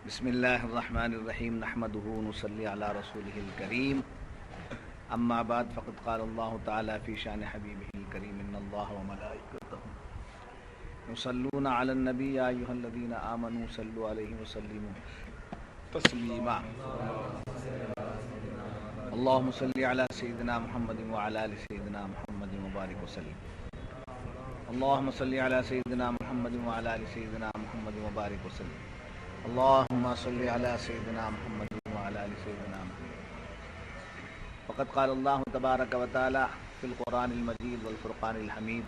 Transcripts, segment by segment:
بسم اللہ الرحمن الرحیم نحمده نصلی علی رسولہ الکریم اما بعد فقد قال اللہ تعالی فی شان حبیبہ الکریم ان اللہ وملائکتہ یصلون علی النبی یا ایھا الذین آمنوا صلوا علیہ وسلموا تسلیما اللہم صلی علی سیدنا محمد وعلی آل سیدنا محمد مبارک وسلم اللہم صلی علی سیدنا محمد وعلی آل سیدنا محمد مبارک وسلم اللهم صل على سيدنا محمد وعلى آل سيدنا محمد فقد قال الله تبارك وتعالى في القرآن المجيد والفرقان الحميد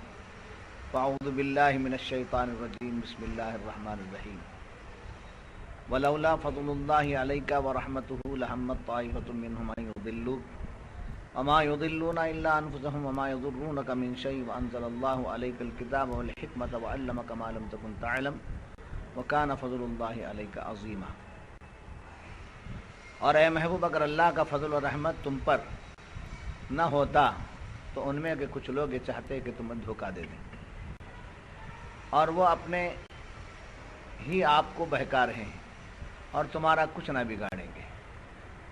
فأعوذ بالله من الشيطان الرجيم بسم الله الرحمن الرحيم ولولا فضل الله عليك ورحمته لهمت طائفة منهم أن يضلوك وما يضلون إلا أنفسهم وما يضرونك من شيء وأنزل الله عليك الكتاب والحكمة وعلمك ما لم تكن تعلم وَكَانَ فَضْلُ اللَّهِ عَلَيْكَ عَظِيمًا۔ اور اے محبوب اگر اللہ کا فضل و رحمت تم پر نہ ہوتا تو ان میں کہ کچھ لوگ یہ چاہتے کہ تمہیں دھوکہ دے دیں اور وہ اپنے ہی آپ کو بہکا رہے ہیں اور تمہارا کچھ نہ بگاڑیں گے،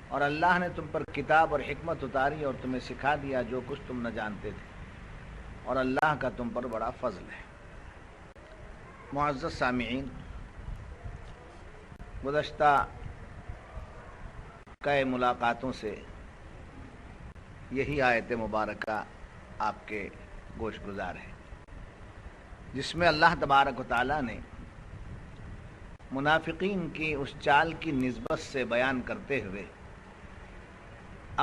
اور اللہ نے تم پر کتاب اور حکمت اتاری اور تمہیں سکھا دیا جو کچھ تم نہ جانتے تھے، اور اللہ کا تم پر بڑا فضل ہے۔ معزز سامعین، گزشتہ کئی ملاقاتوں سے یہی آیت مبارکہ آپ کے گوش گزار ہے، جس میں اللہ تبارک و تعالیٰ نے منافقین کی اس چال کی نسبت سے بیان کرتے ہوئے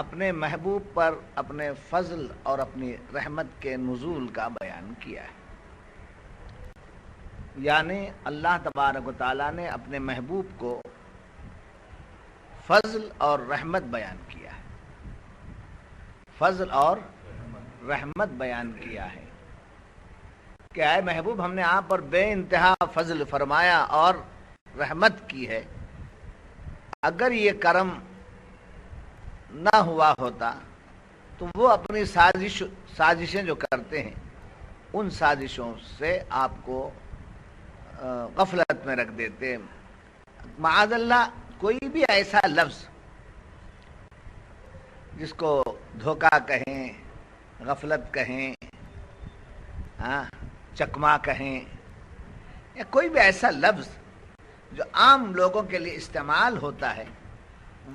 اپنے محبوب پر اپنے فضل اور اپنی رحمت کے نزول کا بیان کیا ہے۔ یعنی اللہ تبارک و تعالیٰ نے اپنے محبوب کو فضل اور رحمت بیان کیا ہے، فضل اور رحمت بیان کیا ہے کہ اے محبوب ہم نے آپ پر بے انتہا فضل فرمایا اور رحمت کی ہے، اگر یہ کرم نہ ہوا ہوتا تو وہ اپنی سازشیں جو کرتے ہیں ان سازشوں سے آپ کو غفلت میں رکھ دیتے۔ معاذ اللہ کوئی بھی ایسا لفظ جس کو دھوکہ کہیں، غفلت کہیں، چکما کہیں، یا کوئی بھی ایسا لفظ جو عام لوگوں کے لیے استعمال ہوتا ہے،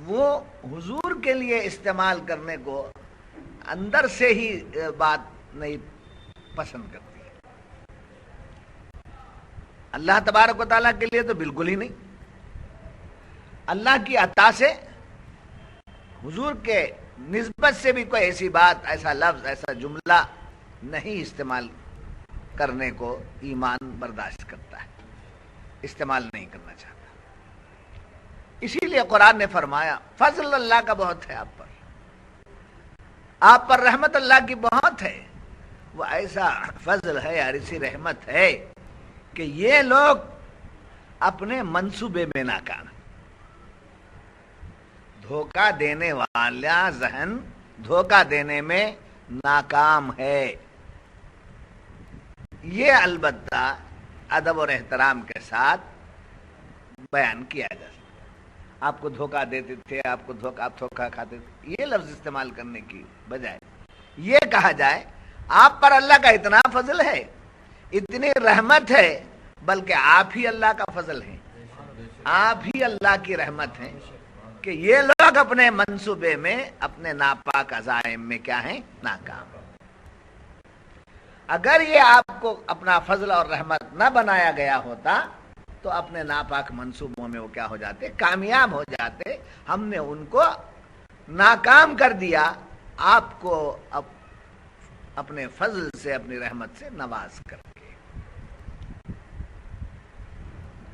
وہ حضور کے لیے استعمال کرنے کو اندر سے ہی بات نہیں پسند کرتی۔ اللہ تبارک و تعالیٰ کے لیے تو بالکل ہی نہیں۔ اللہ کی عطا سے حضور کے نسبت سے بھی کوئی ایسی بات، ایسا لفظ، ایسا جملہ نہیں استعمال کرنے کو ایمان برداشت کرتا ہے، استعمال نہیں کرنا چاہتا۔ اسی لیے قرآن نے فرمایا فضل اللہ کا بہت ہے آپ پر رحمت اللہ کی بہت ہے۔ وہ ایسا فضل ہے اور ایسی رحمت ہے کہ یہ لوگ اپنے منصوبے میں ناکام ہیں۔ دھوکہ دینے والا ذہن دھوکہ دینے میں ناکام ہے۔ یہ البتہ ادب اور احترام کے ساتھ بیان کیا جا سکتا۔ آپ کو دھوکہ دیتے تھے، آپ دھوکہ کھاتے تھے، یہ لفظ استعمال کرنے کی بجائے یہ کہا جائے آپ پر اللہ کا اتنا فضل ہے، اتنی رحمت ہے، بلکہ آپ ہی اللہ کا فضل ہیں، آپ ہی اللہ کی رحمت ہیں کہ یہ لوگ اپنے منصوبے میں، اپنے ناپاک عزائم میں کیا ہیں؟ ناکام۔ اگر یہ آپ کو اپنا فضل اور رحمت نہ بنایا گیا ہوتا تو اپنے ناپاک منصوبوں میں وہ کیا ہو جاتے؟ کامیاب ہو جاتے۔ ہم نے ان کو ناکام کر دیا، آپ کو اپنے فضل سے، اپنی رحمت سے نواز کر کے۔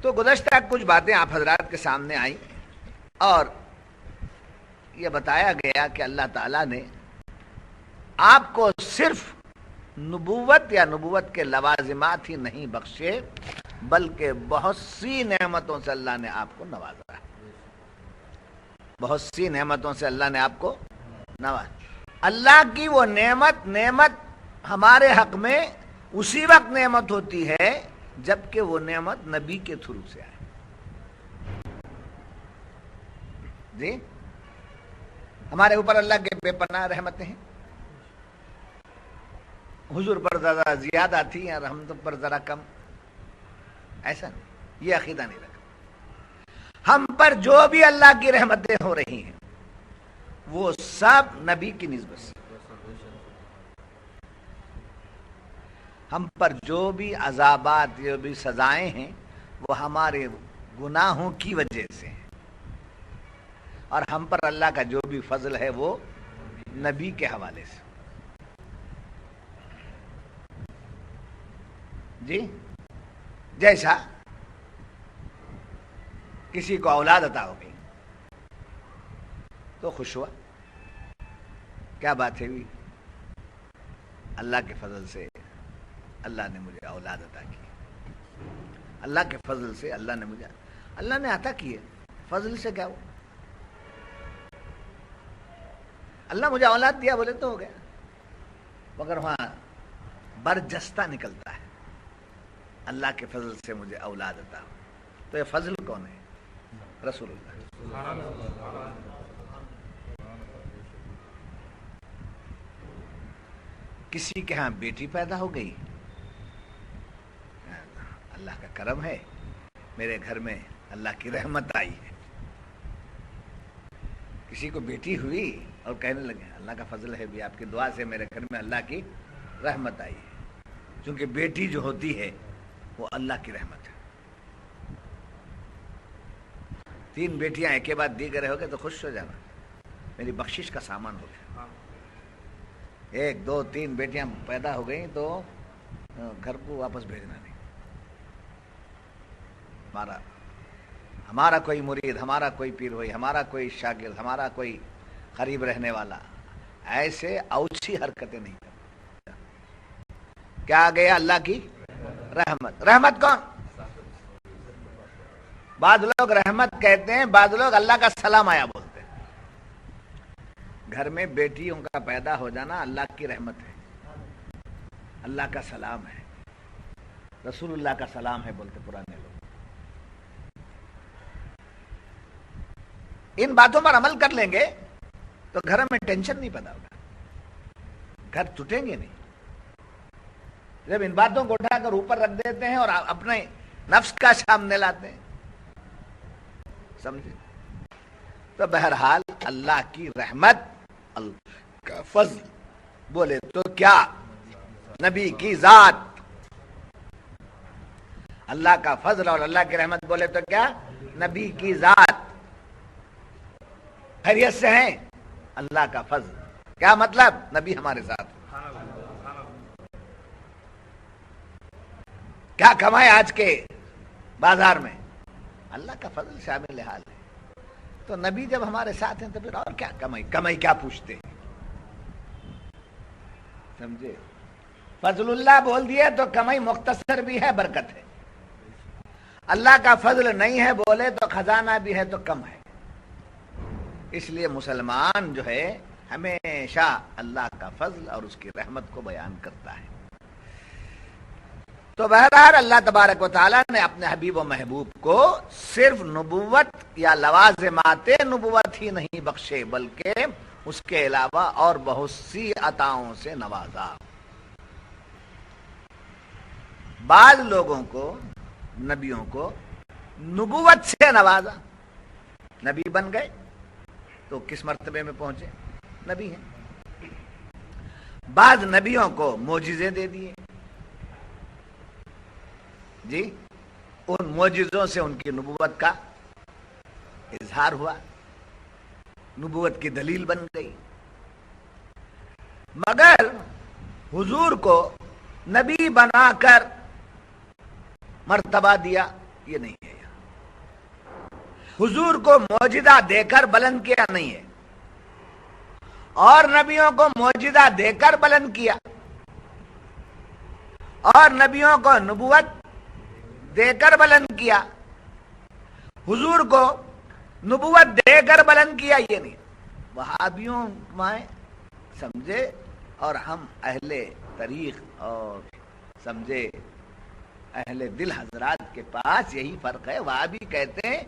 تو گزشتہ کچھ باتیں آپ حضرات کے سامنے آئیں اور یہ بتایا گیا کہ اللہ تعالیٰ نے آپ کو صرف نبوت یا نبوت کے لوازمات ہی نہیں بخشے، بلکہ بہت سی نعمتوں سے اللہ نے آپ کو نوازا ہے۔ بہت سی نعمتوں سے اللہ نے آپ کو نوازا۔ اللہ کی وہ نعمت ہمارے حق میں اسی وقت نعمت ہوتی ہے جبکہ وہ نعمت نبی کے تھرو سے آئے۔ جی ہمارے اوپر اللہ کے بے پناہ رحمتیں ہیں، حضور پر ذرا زیادہ تھی اور ہم پر ذرا کم، ایسا نہیں، یہ عقیدہ نہیں رکھا۔ ہم پر جو بھی اللہ کی رحمتیں ہو رہی ہیں وہ سب نبی کی نسبت سے، ہم پر جو بھی عذابات جو بھی سزائیں ہیں وہ ہمارے گناہوں کی وجہ سے ہیں، اور ہم پر اللہ کا جو بھی فضل ہے وہ نبی کے حوالے سے۔ جی جیسا کسی کو اولاد عطا ہو گئی تو خوش ہوا، کیا بات ہے ہوئی، اللہ کے فضل سے اللہ نے مجھے اولاد عطا کی، اللہ کے فضل سے اللہ نے عطا کی ہے، فضل سے کیا ہوا، اللہ مجھے اولاد دیا بولے تو ہو گیا، مگر وہاں برجستہ نکلتا ہے اللہ کے فضل سے مجھے اولاد عطا ہو، تو یہ فضل کون ہے؟ رسول اللہ۔ کسی کے ہاں بیٹی پیدا ہو گئی، اللہ کا کرم ہے، میرے گھر میں اللہ کی رحمت آئی ہے۔ کسی کو بیٹی ہوئی اور کہنے لگے اللہ کا فضل ہے بھی، آپ کی دعا سے میرے گھر میں اللہ کی رحمت آئی ہے، چونکہ بیٹی جو ہوتی ہے وہ اللہ کی رحمت ہے۔ 3 بیٹیاں ایک کے بعد دیگر ہو گئے تو خوش ہو جانا، میری بخشش کا سامان ہو گیا۔ 1 2 3 بیٹیاں پیدا ہو گئیں تو گھر کو واپس بھیجنا نہیں، ہمارا کوئی مرید، ہمارا کوئی پیر ہوئی، ہمارا کوئی شاگرد، ہمارا کوئی قریب رہنے والا، ایسے اوچھی حرکتیں نہیں کرتا۔ کیا گیا؟ اللہ کی رحمت۔ رحمت کون؟ بعض لوگ رحمت کہتے ہیں، بعض لوگ اللہ کا سلام آیا بولتے ہیں۔ گھر میں بیٹیوں کا پیدا ہو جانا اللہ کی رحمت ہے، اللہ کا سلام ہے، رسول اللہ کا سلام ہے بولتے پرانے لوگ۔ ان باتوں پر عمل کر لیں گے تو گھر میں ٹینشن نہیں پیدا ہوگا، گھر ٹوٹیں گے نہیں۔ جب ان باتوں کو اٹھا کر اوپر رکھ دیتے ہیں اور اپنے نفس کا سامنے لاتے ہیں، سمجھے؟ تو بہرحال اللہ کی رحمت، اللہ کا فضل بولے تو کیا؟ نبی کی ذات۔ اللہ کا فضل اور اللہ کی رحمت بولے تو کیا؟ نبی کی ذات۔ خیریت سے ہیں؟ اللہ کا فضل۔ کیا مطلب؟ نبی ہمارے ساتھ۔ کیا کمائے آج کے بازار میں؟ اللہ کا فضل شامل حال ہے۔ تو نبی جب ہمارے ساتھ ہیں تو پھر اور کیا کمائی کیا پوچھتے ہیں؟ سمجھے؟ فضل اللہ بول دیا تو کمائی مختصر بھی ہے، برکت ہے۔ اللہ کا فضل نہیں ہے بولے تو خزانہ بھی ہے تو کم ہے۔ اس لیے مسلمان جو ہے ہمیشہ اللہ کا فضل اور اس کی رحمت کو بیان کرتا ہے۔ تو بہرحال اللہ تبارک و تعالیٰ نے اپنے حبیب و محبوب کو صرف نبوت یا لوازمات نبوت ہی نہیں بخشے، بلکہ اس کے علاوہ اور بہت سی عطاؤں سے نوازا۔ بعض لوگوں کو، نبیوں کو نبوت سے نوازا، نبی بن گئے تو کس مرتبے میں پہنچے؟ نبی ہیں۔ بعض نبیوں کو معجزے دے دیے، جی ان معجزوں سے ان کی نبوت کا اظہار ہوا، نبوت کی دلیل بن گئی۔ مگر حضور کو نبی بنا کر مرتبہ دیا، یہ نہیں ہے۔ حضور کو معجزہ دے کر بلند کیا نہیں ہے، اور نبیوں کو معجزہ دے کر بلند کیا، اور نبیوں کو نبوت دے کر بلند کیا، حضور کو نبوت دے کر بلند کیا، یہ نہیں۔ وہابیوں میں سمجھے، اور ہم اہل طریق اور سمجھے اہل دل حضرات کے پاس یہی فرق ہے۔ وہابی کہتے ہیں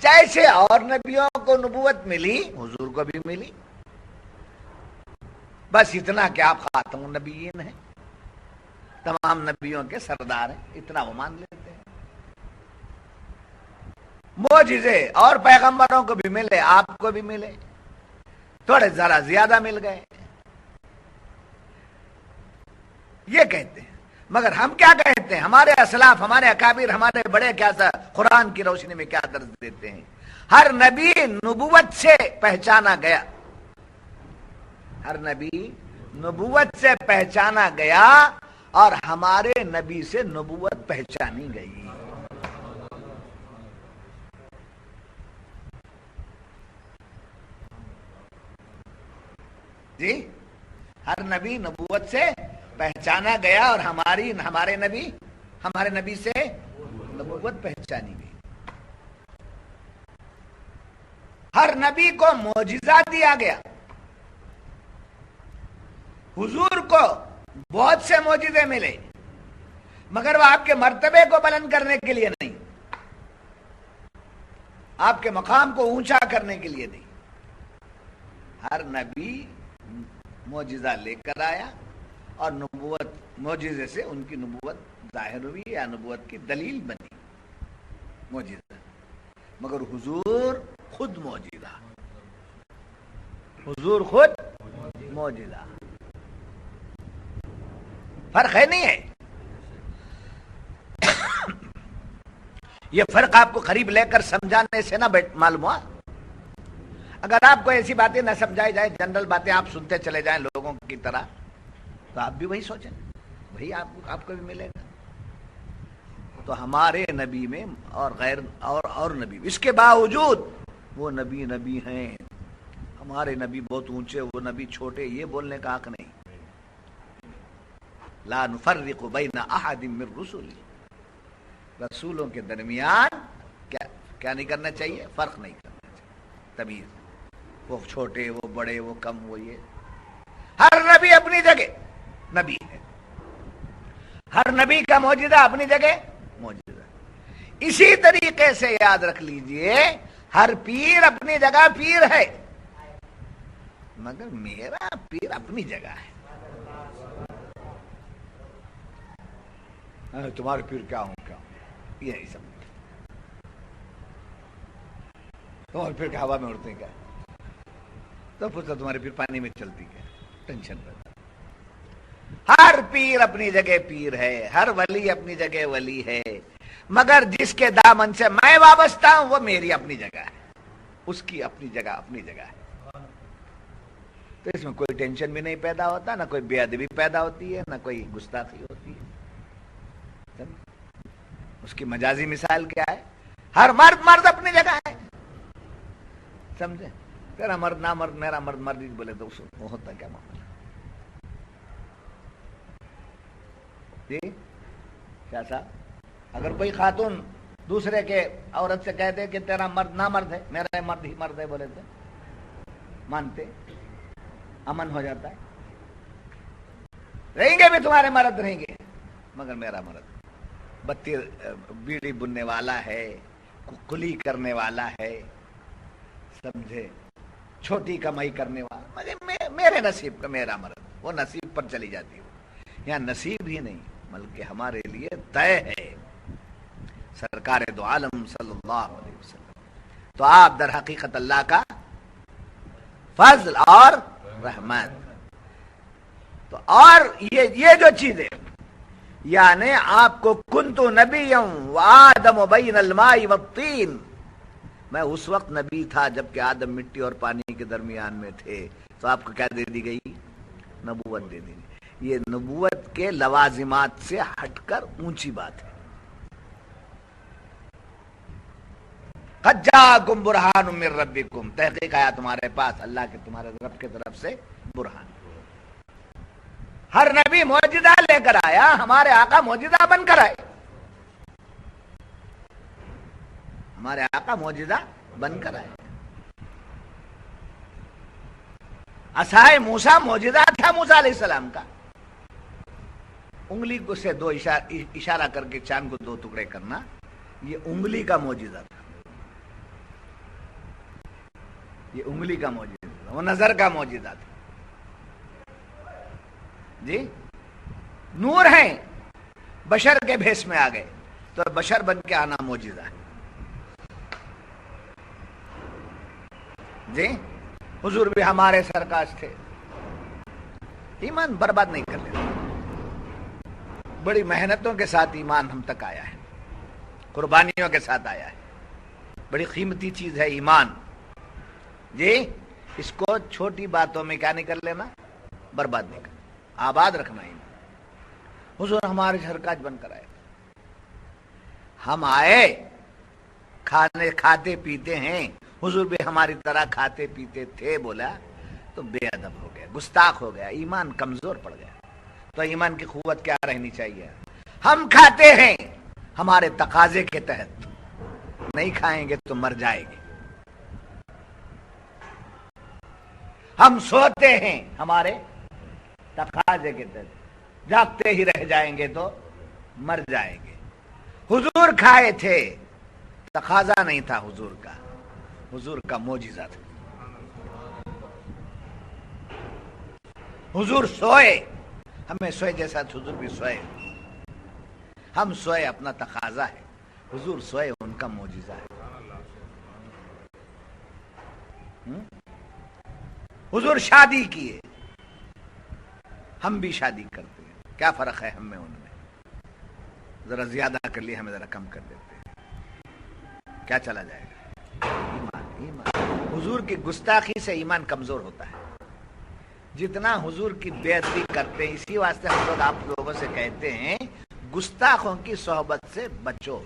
جیسے اور نبیوں کو نبوت ملی حضور کو بھی ملی، بس اتنا کہ آپ خاتم النبیین ہیں، تمام نبیوں کے سردار ہیں، اتنا وہ مان لیتے ہیں۔ معجزے اور پیغمبروں کو بھی ملے، آپ کو بھی ملے، تھوڑے ذرا زیادہ مل گئے، یہ کہتے ہیں۔ مگر ہم کیا کہتے ہیں؟ ہمارے اسلاف، ہمارے اکابر، ہمارے بڑے کیا سا قرآن کی روشنی میں کیا درس دیتے ہیں؟ ہر نبی نبوت سے پہچانا گیا، ہر نبی نبوت سے پہچانا گیا، اور ہمارے نبی سے نبوت پہچانی گئی۔ جی، ہر نبی نبوت سے پہچانا گیا، اور ہمارے نبی سے نبوت پہچانی گئی۔ ہر نبی کو معجزہ دیا گیا، حضور کو بہت سے معجزے ملے، مگر وہ آپ کے مرتبے کو بلند کرنے کے لیے نہیں، آپ کے مقام کو اونچا کرنے کے لیے نہیں۔ ہر نبی معجزہ لے کر آیا، اور نبوت، معجزے سے ان کی نبوت ظاہر ہوئی یا نبوت کی دلیل بنی معجزہ۔ مگر حضور خود معجزہ، حضور خود معجزہ، فرق ہے نہیں ہے؟ یہ فرق آپ کو قریب لے کر سمجھانے سے نہ معلوم ہوا۔ اگر آپ کو ایسی باتیں نہ سمجھائی جائے، جنرل باتیں آپ سنتے چلے جائیں لوگوں کی طرح، تو آپ بھی وہی سوچیں، وہی آپ کو بھی ملے گا۔ تو ہمارے نبی میں اور غیر اور نبی، اس کے باوجود وہ نبی ہیں، ہمارے نبی بہت اونچے، وہ نبی چھوٹے، یہ بولنے کا حق نہیں۔ لا نفرق بین احد من رسلی، رسولوں کے درمیان کیا نہیں کرنا چاہیے؟ فرق نہیں کرنا چاہیے، تمیز، وہ چھوٹے، وہ بڑے، وہ کم، وہ یہ۔ ہر نبی اپنی جگہ نبی ہے، ہر نبی کا معجزہ اپنی جگہ معجزہ۔ اسی طریقے سے یاد رکھ لیجئے، ہر پیر اپنی جگہ پیر ہے، مگر میرا پیر اپنی جگہ ہے۔ تمہارے پیر کیا ہوں، یہ نہیں سمجھ، تمہارے پیر ہوا میں اڑتے کیا، تو پوچھتا تمہارے پیر پانی میں چلتی کیا، ٹینشن رہتا۔ ہر پیر اپنی جگہ پیر ہے، ہر ولی اپنی جگہ ولی ہے، مگر جس کے دامن سے میں وابستہ ہوں وہ میری اپنی جگہ ہے، اس کی اپنی جگہ ہے۔ تو اس میں کوئی ٹینشن بھی نہیں پیدا ہوتا، نہ کوئی بے ادبی پیدا ہوتی ہے، نہ کوئی گستاخی ہوتی ہے۔ اس کی مجازی مثال کیا ہے؟ ہر مرد اپنی جگہ ہے، سمجھے؟ تیرا مرد نہ مرد، میرا مرد مرد بولے تو وہ ہوتا کیا معاملہ؟ جی کیا صاحب، اگر کوئی خاتون دوسرے کے عورت سے کہتے کہ تیرا مرد نہ مرد ہے، میرا مرد ہی مرد ہے، بولے تو مانتے، امن ہو جاتا ہے۔ رہیں گے بھی تمہارے مرد رہیں گے، مگر میرا مرد بتی بیڑی بننے والا ہے، کلی کرنے والا ہے، سمجھے، چھوٹی کمائی کرنے والا، مگر میرے نصیب کا میرا مرد، وہ نصیب پر چلی جاتی ہے۔ یہاں نصیب ہی نہیں بلکہ ہمارے لیے طے ہے، سرکار دو عالم صلی اللہ علیہ وسلم۔ تو آپ در حقیقت اللہ کا فضل اور رحمت، تو اور یہ جو چیزیں، یعنی آپ کو کنتو نبیم وآدم بین الماء والطین، میں اس وقت نبی تھا جبکہ آدم مٹی اور پانی کے درمیان میں تھے، تو آپ کو کیا دے دی گئی؟ نبوت دے دی گئی۔ یہ نبوت کے لوازمات سے ہٹ کر اونچی بات ہے۔ قد جاءکم برہان من ربکم، تحقیق آیا تمہارے پاس اللہ کے، تمہارے رب کے طرف سے برہان۔ ہر نبی معجزہ لے کر آیا، ہمارے آقا معجزہ بن کر آئے، ہمارے آقا معجزہ بن کر آئے۔ عصائے موسیٰ معجزہ تھا موسیٰ علیہ السلام کا، انگلی کو سے دو اشارہ کر کے چاند کو دو ٹکڑے کرنا، یہ انگلی کا معجزہ تھا۔ یہ انگلی کا معجزہ تھا، وہ نظر کا معجزہ تھا جی. نور ہیں، بشر کے بھیس میں آ گئے تو بشر بن کے آنا معجزہ ہے جی. حضور بھی ہمارے سرکاش تھے. ایمان برباد نہیں کر لیتے، بڑی محنتوں کے ساتھ ایمان ہم تک آیا ہے، قربانیوں کے ساتھ آیا ہے. بڑی قیمتی چیز ہے ایمان جی. اس کو چھوٹی باتوں میں کیا نہیں کر لینا، برباد نہیں کرنا، آباد رکھنا. ایمان حضور ہمارے سرکاج بن کر آئے. ہم آئے کھاتے پیتے ہیں، حضور بھی ہماری طرح کھاتے پیتے تھے بولا تو بے ادب ہو گیا، گستاخ ہو گیا، ایمان کمزور پڑ گیا. تو ایمان کی قوت کیا رہنی چاہیے؟ ہم کھاتے ہیں ہمارے تقاضے کے تحت، نہیں کھائیں گے تو مر جائیں گے. ہم سوتے ہیں ہمارے تقاضے کے تحت، جاگتے ہی رہ جائیں گے تو مر جائیں گے. حضور کھائے تھے، تقاضا نہیں تھا حضور کا، حضور کا معجزہ تھا. حضور سوئے، ہمیں سوئے جیسا حضور بھی سوئے. ہم سوئے اپنا تقاضا ہے، حضور سوئے ان کا معجزہ ہے. حضور شادی کیے، ہم بھی شادی کرتے ہیں. کیا فرق ہے ہم میں ان میں؟ ذرا زیادہ کر لیے، ہمیں ذرا کم کر دیتے ہیں، کیا چلا جائے گا؟ ایمان. حضور کی گستاخی سے ایمان کمزور ہوتا ہے. جتنا حضور کی بے ادبی کرتے ہیں، اسی واسطے ہم لوگ آپ لوگوں سے کہتے ہیں گستاخوں کی صحبت سے بچو.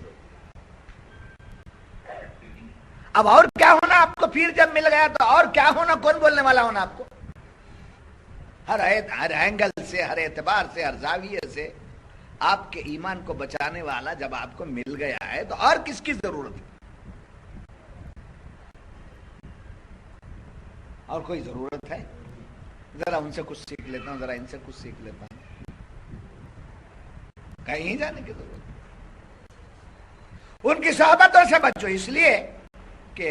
اب اور کیا ہونا آپ کو؟ پیر جب مل گیا تو اور کیا ہونا؟ کون بولنے والا ہونا آپ کو؟ ہر اینگل سے، ہر اعتبار سے، ہر زاویے سے آپ کے ایمان کو بچانے والا جب آپ کو مل گیا ہے تو اور کس کی ضرورت ہے؟ اور کوئی ضرورت ہے؟ ذرا ان سے کچھ سیکھ لیتا ہوں، ذرا ان سے کچھ سیکھ لیتا ہوں. کہیں جانے کی ضرورت ہے؟ ان کی صحبتوں سے بچو، اس لیے کہ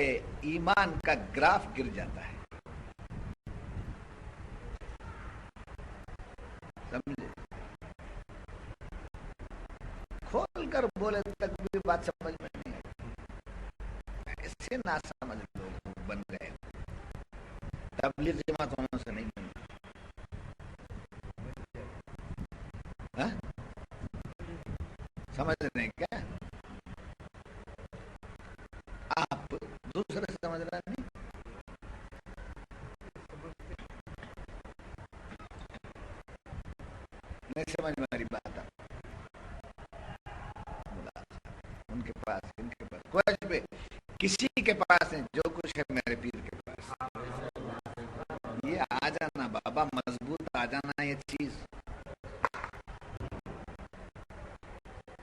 ایمان کا گراف گر جاتا ہے. سمجھے؟ کھول کر بولے تک بھی بات سمجھ میں نہیں آئی. ایسے نہ سمجھ لوگ بن گئے. تبلیغ جماعت ہونے سے نہیں بنتا. سمجھ رہے کیا آپ؟ دوسرے سمجھ رہے نہیں. نہیں سمجھ میں ہماری بات. ان کے پاس، ان کے پاس کچھ بھی کسی کے پاس نہیں، جو کچھ ہے میرے پیر کے پاس. یہ آ جانا بابا، مضبوط آ جانا. یہ چیز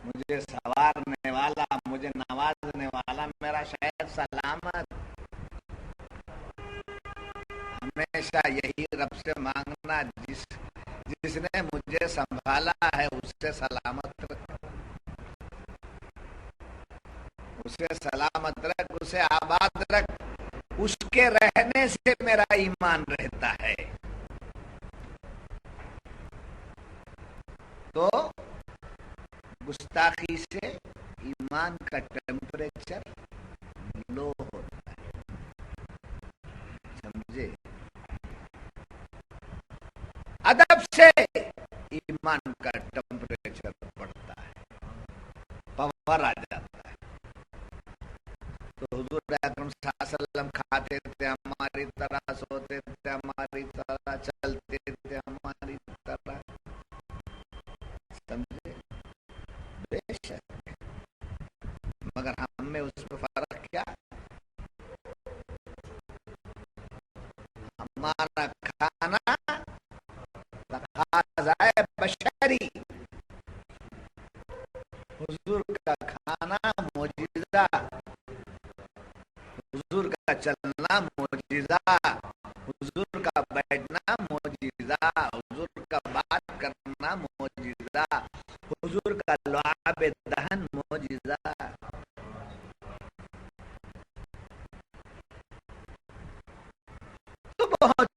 مجھے سوارنے والا، مجھے نوازنے والا میرا شاید سلامت. ہمیشہ یہی رب سے مانگنا، جس نے مجھے سنبھالا ہے اس سے سلامت رکھ، اسے سلامت رکھ، اسے آباد رکھ. اس کے رہنے سے میرا ایمان رہتا ہے. تو گستاخی سے ایمان کا ٹیمپریچر لو ہوتا ہے. سمجھے؟ ادب سے ایمان کا ٹیمپریچر بڑھتا ہے، پاور آ جاتا ہے. تو حضور اکرم صلی اللہ علیہ وسلم کھاتے تھے ہماری طرح، سوتے تھے ہماری طرح، چلتے تھے ہماری طرح. سمجھے؟ بے شک. مگر ہم میں اس میں فرق کیا؟ ہمارا کھانا تقاضا بشری، حضور کا کھانا معجزہ، حضور کا چلنا معجزہ، حضور کا بیٹھنا معجزہ، حضور کا بات کرنا معجزہ، حضور کا لعاب دہن معجزہ.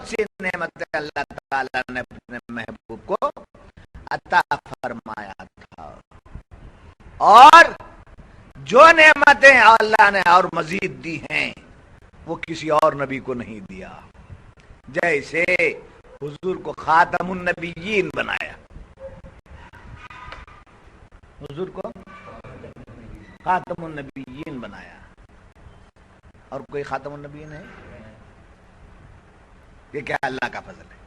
سی نعمتیں اللہ تعالیٰ نے اپنے محبوب کو عطا فرمایا تھا، اور جو نعمتیں اللہ نے اور مزید دی ہیں وہ کسی اور نبی کو نہیں دیا. جیسے حضور کو خاتم النبیین بنایا، حضور کو خاتم النبیین بنایا، اور کوئی خاتم النبیین ہے؟ یہ کیا اللہ کا فضل ہے.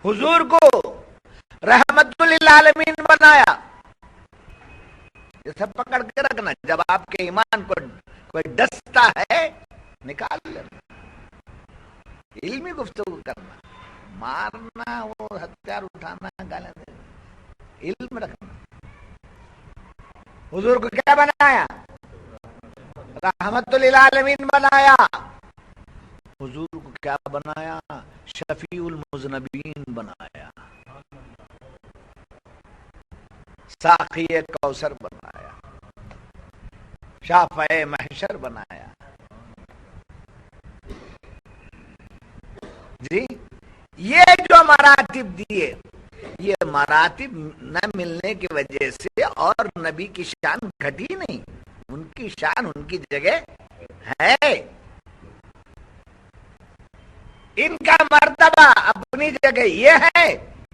حضور کو رحمت للعالمین بنایا. یہ سب پکڑ کے رکھنا، جب آپ کے ایمان کو کوئی ڈستا ہے نکال لینا. علمی گفتگو کرنا، مارنا، وہ ہتھیار اٹھانا، گالیاں دینا، علم رکھنا. حضور کو کیا بنایا؟ رحمت للعالمین بنایا. حضور کو کیا بنایا؟ شفیع المذنبین بنایا، ساقی کوثر بنایا، شافع محشر بنایا. جی یہ جو مراتب دیے، یہ مراتب نہ ملنے کی وجہ سے اور نبی کی شان گھٹی نہیں، ان کی شان ان کی جگہ ہے. ان کا مرتبہ اپنی جگہ یہ ہے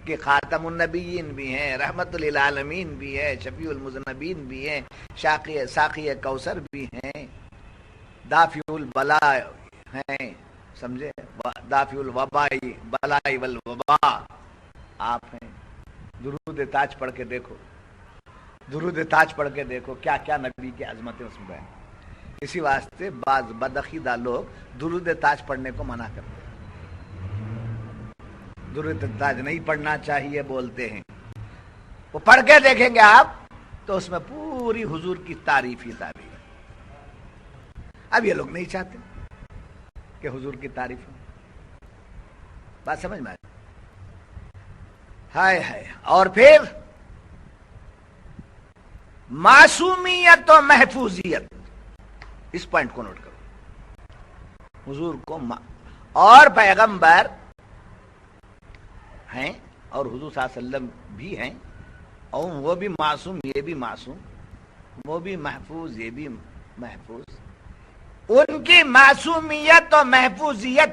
کہ خاتم النبیین بھی ہیں، رحمت للعالمین بھی ہے، شفیع المذنبین بھی ہیں، ساقی کوثر بھی ہیں، دافع البلاء ہیں، سمجھے، دافع الوبائی بلائی والوبا آپ ہیں. درود تاج پڑھ کے دیکھو، درود تاج پڑھ کے دیکھو کیا کیا نبی کی عظمتیں اس میں بیان. اسی واسطے بعض بدعقیدہ لوگ درود تاج پڑھنے کو منع کرتے ہیں، درود تاج نہیں پڑھنا چاہیے بولتے ہیں. وہ پڑھ کے دیکھیں گے آپ تو اس میں پوری حضور کی تعریف ہی تعریف ہے. اب یہ لوگ نہیں چاہتے کہ حضور کی تعریف ہو. بات سمجھ میں آئی؟ ہائے ہائے. اور پھر معصومیت و محفوظیت، اس پوائنٹ کو نوٹ کرو. حضور کو اور پیغمبر ہیں اور حضور صلی اللہ علیہ وسلم بھی ہیں، اور وہ بھی معصوم، یہ بھی معصوم، وہ بھی محفوظ، یہ بھی محفوظ. ان کی معصومیت و محفوظیت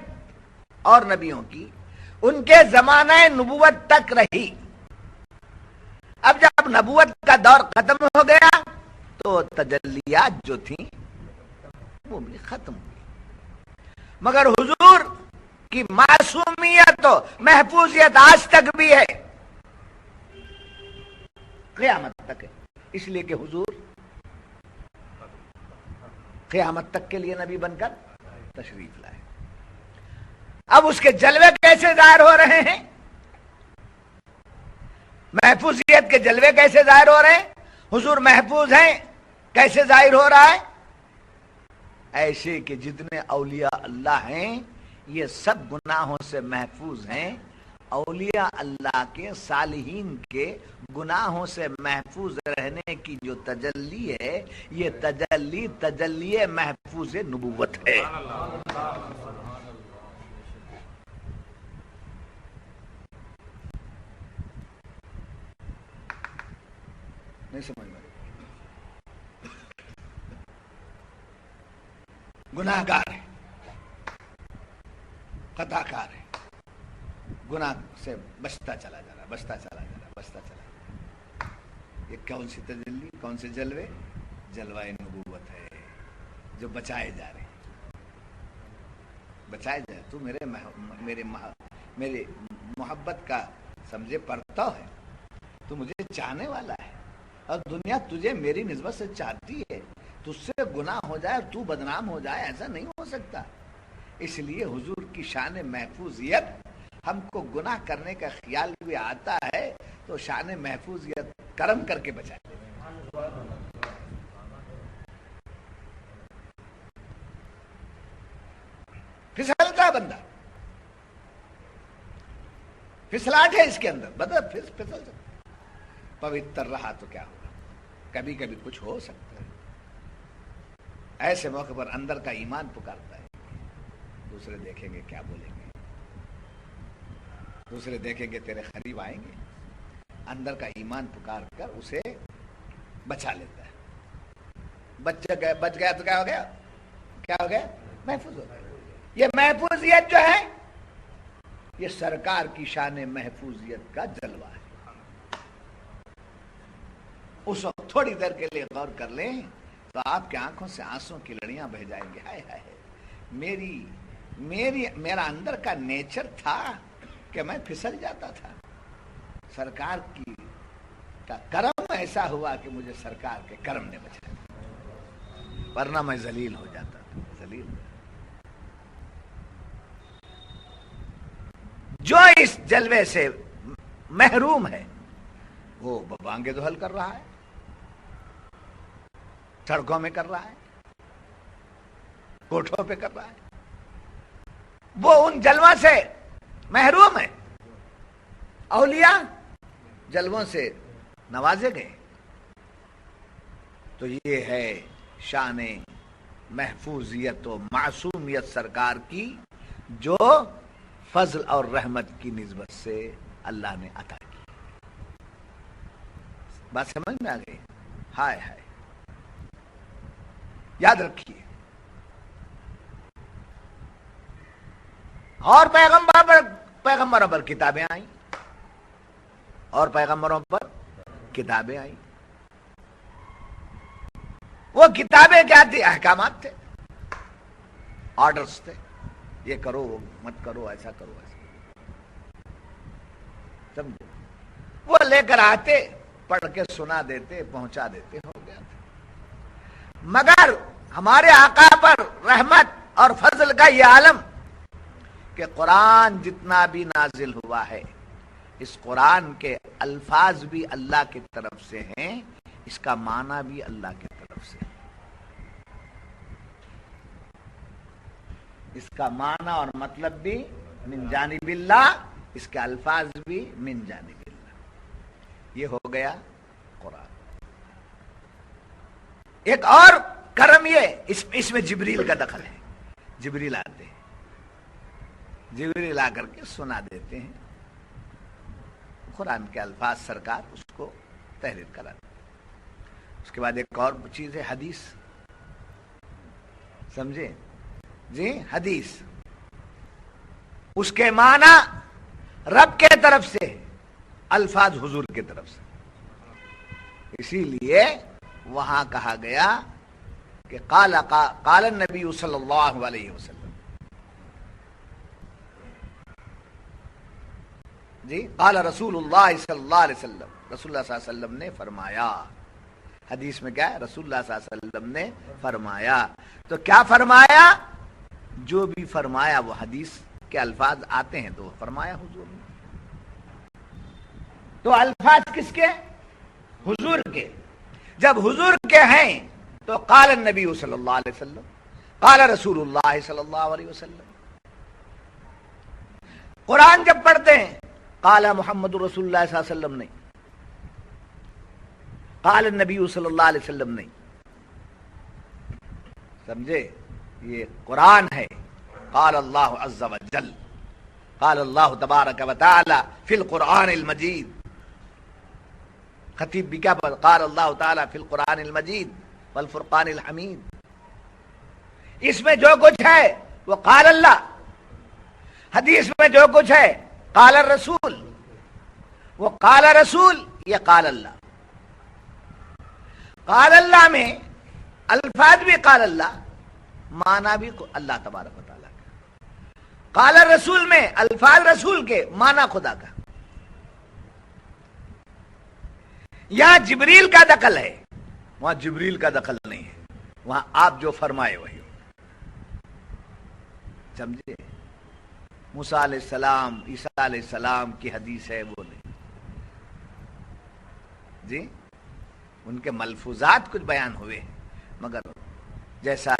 اور نبیوں کی ان کے زمانہ نبوت تک رہی. اب جب نبوت کا دور ختم ہو گیا تو تجلیات جو تھیں وہ بھی ختم ہو گئی، مگر حضور کی معصومیت و محفوظیت آج تک بھی ہے، قیامت تک ہے. اس لیے کہ حضور قیامت تک کے لیے نبی بن کر تشریف لائے. اب اس کے جلوے کیسے ظاہر ہو رہے ہیں؟ محفوظیت کے جلوے کیسے ظاہر ہو رہے ہیں؟ حضور محفوظ ہیں، کیسے ظاہر ہو رہا ہے؟ ایسے کہ جتنے اولیاء اللہ ہیں یہ سب گناہوں سے محفوظ ہیں. اولیاء اللہ کے، صالحین کے گناہوں سے محفوظ رہنے کی جو تجلی ہے، یہ تجلی محفوظ نبوت ہے. نہیں سمجھ میں؟ گناہ گار ہے، خطا کار ہے، گناہ سے بچتا چلا جا رہا، بچتا چلا جا رہا، بچتا چلا جا رہا. یہ کون سی تجلی، کون سے جلوے؟ جلوہ نبوت ہے جو بچائے جا رہے ہیں. بچائے جائے تو میرے محبت کا سمجھے پرتو ہے، تو مجھے چاہنے والا ہے، اور دنیا تجھے میری نسبت سے چاہتی ہے. تجھ سے گناہ ہو جائے اور تو بدنام ہو جائے، ایسا نہیں ہو سکتا. اس لیے حضور کی شان محفوظیت، ہم کو گناہ کرنے کا خیال بھی آتا ہے تو شان محفوظیت کرم کر کے بچائے. پھسلتا بندہ، پھسلاٹ ہے اس کے اندر، بدل پھسل سکتا. پوتر رہا تو کیا ہوگا؟ کبھی کبھی کچھ ہو سکتا ہے. ایسے موقع پر اندر کا ایمان پکارتا ہے، دوسرے دیکھیں گے کیا بولیں گے. دوسرے دیکھیں گے تیرے قریب آئیں گے، اندر کا ایمان پکار کر اسے بچا لیتا ہے. بچ گیا تو کیا ہو گیا؟ کیا ہو گیا؟ محفوظ ہو گیا. یہ محفوظیت جو ہے یہ سرکار کی شان محفوظیت کا جلوہ ہے. اس وقت تھوڑی دیر کے لیے غور کر لیں تو آپ کی آنکھوں سے آنسوں کی لڑیاں بہ جائیں گے. ہائے ہائے، میرا اندر کا نیچر تھا کہ میں پھسل جاتا تھا. سرکار کا کرم ایسا ہوا کہ مجھے سرکار کے کرم نے بچایا، ورنہ میں ذلیل ہو جاتا تھا. ذلیل جو اس جلوے سے محروم ہے وہ بانگے دہل کر رہا ہے، سڑکوں میں کر رہا ہے، کوٹھوں پہ کر رہا ہے. وہ ان جلووں سے محروم ہے. اولیاء جلووں سے نوازے گئے. تو یہ ہے شان محفوظیت و معصومیت سرکار کی، جو فضل اور رحمت کی نسبت سے اللہ نے عطا کی. بات سمجھ میں آ گئی؟ ہائے ہائے، یاد رکھیے. اور پیغمبروں پر کتابیں آئیں، اور پیغمبروں پر کتابیں آئیں. وہ کتابیں کیا تھی؟ احکامات تھے، آرڈرز تھے. یہ کرو، وہ مت کرو، ایسا کرو، ایسا سمجھو. وہ لے کر آتے، پڑھ کے سنا دیتے، پہنچا دیتے، ہو گیا تھا. مگر ہمارے آقا پر رحمت اور فضل کا یہ عالم کہ قرآن جتنا بھی نازل ہوا ہے، اس قرآن کے الفاظ بھی اللہ کی طرف سے ہیں، اس کا معنی بھی اللہ کی طرف سے. اس کا معنی اور مطلب بھی من جانب اللہ، اس کے الفاظ بھی من جانب اللہ. یہ ہو گیا قرآن. ایک اور کرم یہ اس میں جبریل کا دخل ہے. جبریل آتے ہیں، جبریل آ کر کے سنا دیتے ہیں قرآن کے الفاظ، سرکار اس کو تحریر کراتے. اس کے بعد ایک اور چیز ہے حدیث. سمجھے جی؟ حدیث اس کے معنی رب کے طرف سے، الفاظ حضور کی طرف سے. اسی لیے وہاں کہا گیا کہ قال النبی صلی اللہ علیہ وسلم، جی قال رسول اللہ صلی اللہ علیہ وسلم، رسول اللہ صلی اللہ علیہ وسلم نے فرمایا. حدیث میں کیا ہے؟ رسول اللہ صلی اللہ علیہ وسلم نے فرمایا. تو کیا فرمایا؟ جو بھی فرمایا وہ حدیث کے الفاظ آتے ہیں تو فرمایا حضور نے. تو الفاظ کس کے؟ حضور کے. جب حضور کے ہیں تو قال النبی صلی اللہ علیہ وسلم، قال رسول اللہ صلی اللہ علیہ وسلم. قرآن جب پڑھتے ہیں قال محمد رسول اللہ صلی اللہ علیہ وسلم نہیں، قال النبی صلی اللہ علیہ وسلم نہیں. سمجھے؟ یہ قرآن ہے. قال اللہ عز وجل، قال اللہ تبارک و تعالی فی القرآن المجید. خطیب بھی کیا قال اللہ تعالی فی القرآن المجید والفرقان الحمید. اس میں جو کچھ ہے وہ قال اللہ. حدیث میں جو کچھ ہے قال الرسول. وہ قال رسول، یہ قال اللہ. قال اللہ میں الفاظ بھی قال اللہ، معنی بھی اللہ تبارک و تعالیٰ کا. قال الرسول میں الفاظ رسول کے، معنی خدا کا. یہاں جبریل کا دخل ہے، وہاں جبریل کا دخل نہیں ہے. وہاں آپ جو فرمائے وہی. سمجھے؟ موسیٰ علیہ السلام، عیسیٰ علیہ السلام کی حدیث ہے وہ نہیں. جی ان کے ملفوظات کچھ بیان ہوئے ہیں، مگر جیسا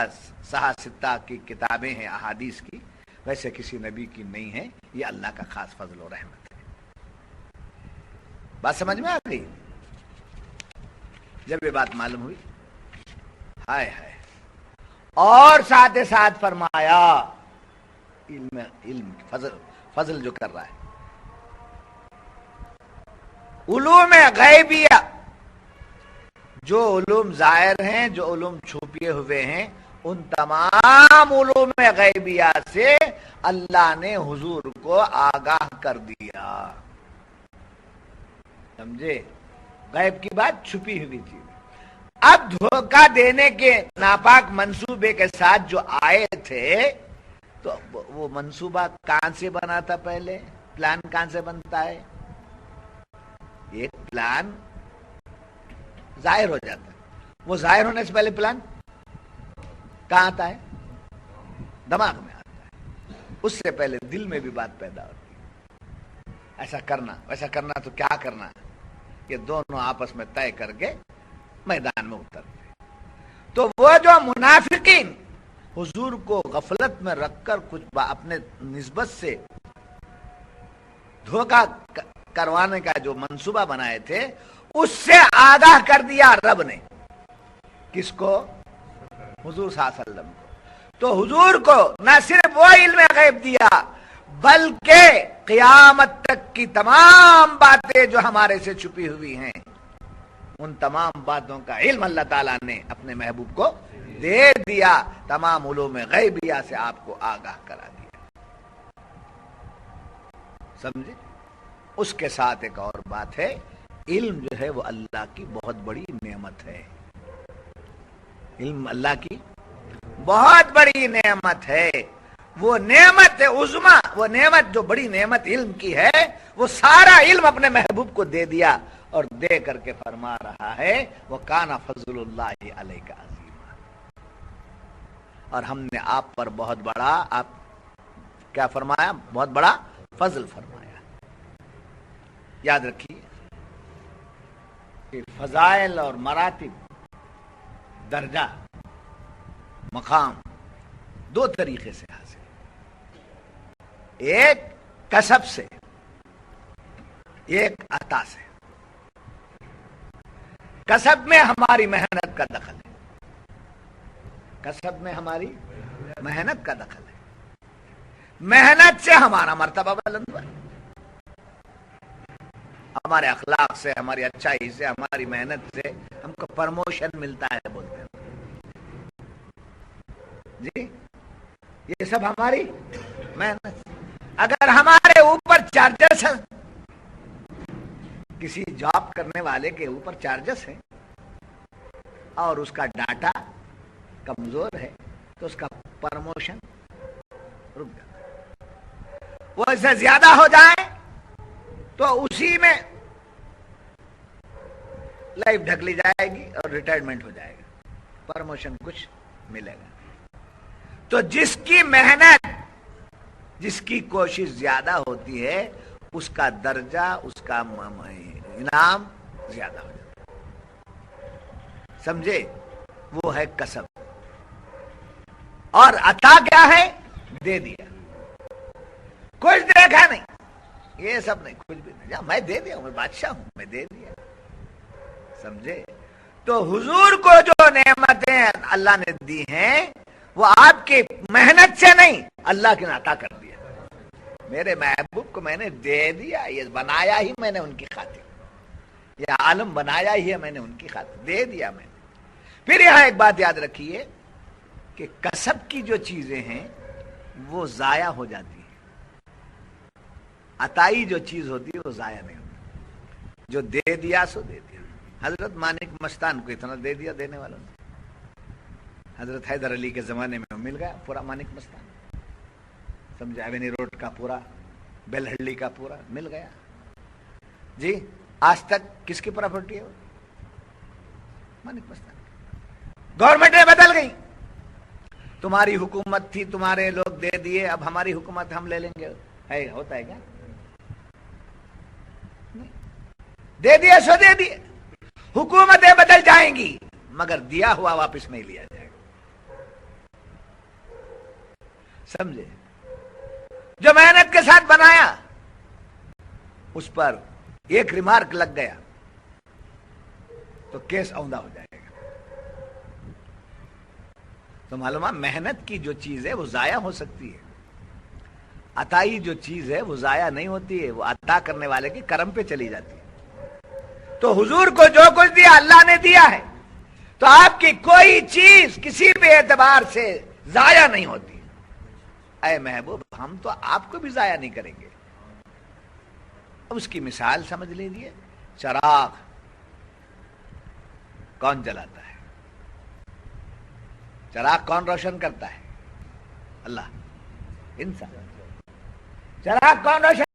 صحاح کی کتابیں ہیں احادیث کی، ویسے کسی نبی کی نہیں ہے. یہ اللہ کا خاص فضل و رحمت ہے. بات سمجھ میں آ گئی؟ جب یہ بات معلوم ہوئی، ہائے ہائے. اور ساتھ ساتھ فرمایا علم فضل جو کر رہا ہے علوم غیبیہ، جو علوم ظاہر ہیں، جو علوم چھپے ہوئے ہیں، ان تمام علوم غیبیہ سے اللہ نے حضور کو آگاہ کر دیا. سمجھے؟ غیب کی بات چھپی ہوئی تھی. اب دھوکہ دینے کے ناپاک منصوبے کے ساتھ جو آئے تھے، تو وہ منصوبہ کہاں سے بنا تھا؟ پہلے پلان کہاں سے بنتا ہے؟ ایک پلان ظاہر ہو جاتا ہے، وہ ظاہر ہونے سے پہلے پلان کہاں آتا ہے؟ دماغ میں آتا ہے. اس سے پہلے دل میں بھی بات پیدا ہوتی ہے، ایسا کرنا ویسا کرنا، تو کیا کرنا، یہ دونوں آپس میں طے کر کے میدان میں اترتے. تو وہ جو منافقین حضور کو غفلت میں رکھ کر کچھ اپنے نسبت سے دھوکہ کروانے کا جو منصوبہ بنائے تھے، اس سے آگاہ کر دیا رب نے. کس کو؟ حضور صلی اللہ علیہ وسلم کو. تو حضور کو نہ صرف وہ علم غیب دیا، بلکہ قیامت تک کی تمام باتیں جو ہمارے سے چھپی ہوئی ہیں، ان تمام باتوں کا علم اللہ تعالیٰ نے اپنے محبوب کو دے دیا. تمام علوم غیبیہ سے آپ کو آگاہ کرا دیا. سمجھے؟ اس کے ساتھ ایک اور بات ہے، علم جو ہے وہ اللہ کی بہت بڑی نعمت ہے. علم اللہ کی بہت بڑی نعمت ہے. وہ نعمت عظما، وہ نعمت جو بڑی نعمت علم کی ہے، وہ سارا علم اپنے محبوب کو دے دیا، اور دے کر کے فرما رہا ہے وَكَانَ فَضْلُ اللَّهِ عَلَيْكَ عَظِيمًا. اور ہم نے آپ پر بہت بڑا، آپ کیا فرمایا؟ بہت بڑا فضل فرمایا. یاد رکھیے کہ فضائل اور مراتب، درجہ، مقام دو طریقے سے حاصل. ایک کسب سے، ایک عطا سے. کسب میں ہماری محنت کا دخل ہے، کسب میں ہماری محنت کا دخل ہے. محنت سے ہمارا مرتبہ بلند ہوا، ہمارے اخلاق سے، ہماری اچھائی سے، ہماری محنت سے ہم کو پروموشن ملتا ہے، بولتے ہیں جی. یہ سب ہماری محنت. اگر ہمارے اوپر چارجز ہیں، کسی جاب کرنے والے کے اوپر چارجز ہیں اور اس کا ڈاٹا کمزور ہے، تو اس کا پروموشن رک جاتا ہے. وہ اس سے زیادہ ہو جائے تو اسی میں لائف ڈھک لی جائے گی اور ریٹائرمنٹ ہو جائے گا، پروموشن کچھ ملے گا. تو جس کی محنت، جس کی کوشش زیادہ ہوتی ہے، اس کا درجہ، اس کا انعام زیادہ ہو جاتا ہے. سمجھے؟ وہ ہے کسب. اور عطا کیا ہے؟ دے دیا. کچھ دیکھا نہیں، یہ سب نہیں، کچھ بھی نہیں، میں دے دیا، میں بادشاہ ہوں، میں دے دیا. سمجھے؟ تو حضور کو جو نعمتیں اللہ نے دی ہیں، وہ آپ کی محنت سے نہیں، اللہ کے نے عطا کر دیا. میرے محبوب کو میں نے دے دیا، یہ بنایا ہی میں نے ان کی خاطر، یہ عالم بنایا ہی ہے میں نے ان کی خاطر، دے دیا میں نے. پھر یہاں ایک بات یاد رکھیے کہ کسب کی جو چیزیں ہیں وہ ضائع ہو جاتی ہیں. عطائی جو چیز ہوتی ہے وہ ضائع نہیں ہوتی. جو دے دیا سو دے دیا. حضرت مانک مستان کو اتنا دے دیا دینے والوں نے. حضرت حیدر علی کے زمانے میں مل گیا پورا مانک مستان، سمجھے؟ ایونی روڈ کا پورا، بیل ہڈلی کا پورا مل گیا جی. آج تک کس کی پراپرٹی ہے وہ؟ مانک مستان. گورنمنٹیں بدل گئی، تمہاری حکومت تھی، تمہارے لوگ دے دیے، اب ہماری حکومت ہم لے لیں گے. ہے ہوتا ہے کیا؟ دے دیے سو دے دیے. حکومتیں بدل جائیں گی مگر دیا ہوا واپس نہیں لیا جائے گا. سمجھے؟ جو محنت کے ساتھ بنایا اس پر ایک ریمارک لگ گیا تو کیس اوندا ہو جائے گا. تو معلوم ہے محنت کی جو چیز ہے وہ ضائع ہو سکتی ہے، عطائی جو چیز ہے وہ ضائع نہیں ہوتی ہے، وہ عطا کرنے والے کے کرم پہ چلی جاتی ہے. تو حضور کو جو کچھ دیا اللہ نے دیا ہے، تو آپ کی کوئی چیز کسی بھی اعتبار سے ضائع نہیں ہوتی۔ اے محبوب، ہم تو آپ کو بھی ضائع نہیں کریں گے۔ اب اس کی مثال سمجھ لیجیے، چراغ کون جلاتا ہے؟ چراغ کون روشن کرتا ہے؟ اللہ۔ انسان۔ چراغ کون روشن